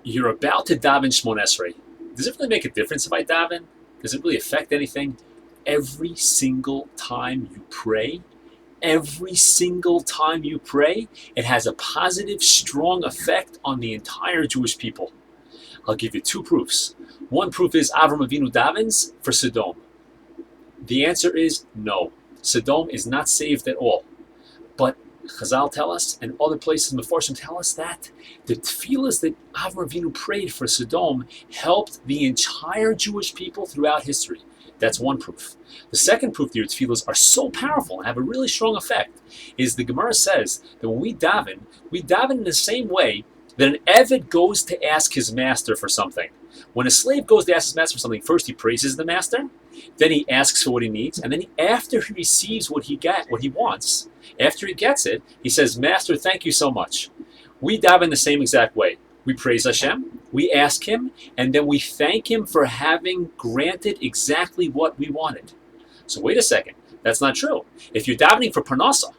You're about to daven Shmon Esrei. Does it really make a difference if I daven? Does it really affect anything? Every single time you pray, it has a positive, strong effect on the entire Jewish people. I'll give you two proofs. One proof is Avram Avinu davens for Sodom. The answer is no. Sodom is not saved at all. But Chazal tell us, and other places Mefarshim tell us, that the tefillos that Avram Avinu prayed for Sodom helped the entire Jewish people throughout history. That's one proof. The second proof that your tefillos are so powerful and have a really strong effect is the Gemara says that when we daven in the same way that an Eved goes to ask his master for something. When a slave goes to ask his master for something, first he praises the master, then he asks for what he needs, and then after he receives what he wants, after he gets it, he says, Master, thank you so much. We daven the same exact way. We praise Hashem, we ask Him, and then we thank Him for having granted exactly what we wanted. So wait a second, that's not true. If you're davening for parnasa,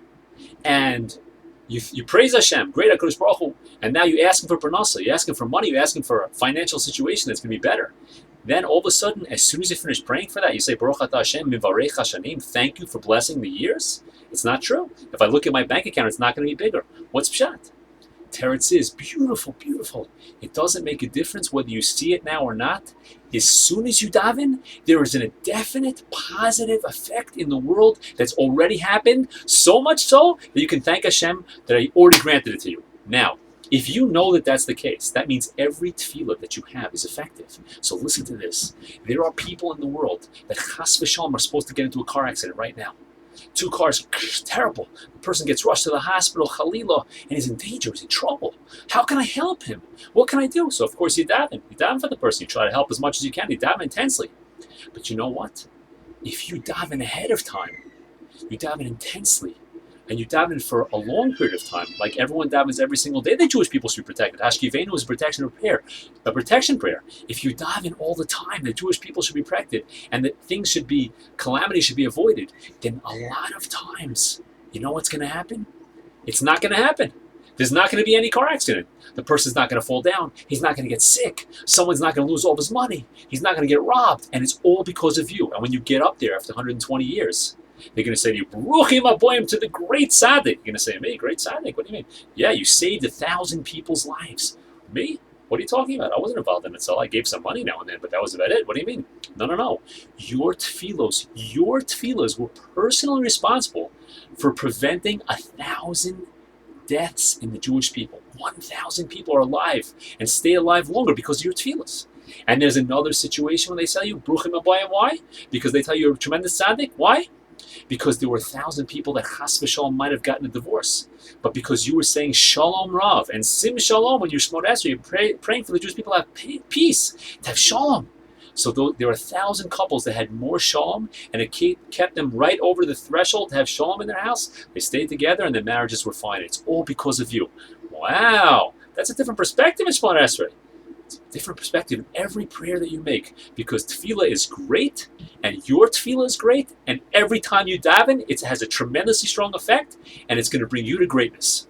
and you praise Hashem, great HaKadosh Baruch Hu, and now you ask Him for parnasa, you ask Him for money, you ask Him for a financial situation that's going to be better. Then all of a sudden, as soon as you finish praying for that, you say, Baruch Atah Hashem, Mivarech Hashanim, thank you for blessing the years. It's not true. If I look at my bank account, it's not going to be bigger. What's pshat? Teretz is beautiful, beautiful. It doesn't make a difference whether you see it now or not. As soon as you daven, there is a definite positive effect in the world that's already happened, so much so that you can thank Hashem that I already granted it to you. Now, if you know that that's the case, that means every tefillah that you have is effective. So listen to this. There are people in the world that chas v'shalom are supposed to get into a car accident right now. Two cars, terrible. The person gets rushed to the hospital, Khalila, and he's in danger, he's in trouble. How can I help him? What can I do? So of course you daven. You daven for the person. You try to help as much as you can. You daven intensely. But you know what? If you daven ahead of time, you daven intensely, and you daven for a long period of time, like everyone davens every single day, the Jewish people should be protected. Hashkivenu is a protection prayer. If you daven all the time, the Jewish people should be protected, and that calamity should be avoided, then a lot of times, you know what's going to happen? It's not going to happen. There's not going to be any car accident. The person's not going to fall down. He's not going to get sick. Someone's not going to lose all of his money. He's not going to get robbed. And it's all because of you. And when you get up there after 120 years, they're going to say to you, Baruchim Aboyim, to the great tzaddik. You're going to say, me, great tzaddik? What do you mean? Yeah, you saved 1,000 people's lives. Me? What are you talking about? I wasn't involved in it, so I gave some money now and then, but that was about it. What do you mean? No. Your tefillos were personally responsible for preventing 1,000 deaths in the Jewish people. 1,000 people are alive and stay alive longer because of your tefillos. And there's another situation when they tell you, Baruchim Aboyim, why? Because they tell you you're a tremendous tzaddik. Why? Because there were 1,000 people that chas v'shalom might have gotten a divorce. But because you were saying Shalom Rav and Sim Shalom when you're Shmon Esrei, you're praying for the Jewish people to have peace, to have Shalom. So there were 1,000 couples that had more Shalom, and it kept them right over the threshold to have Shalom in their house. They stayed together and their marriages were fine. It's all because of you. Wow, that's a different perspective in Shmon Esrei. Different perspective in every prayer that you make, because tefillah is great and your tefillah is great, and every time you daven it has a tremendously strong effect and it's going to bring you to greatness.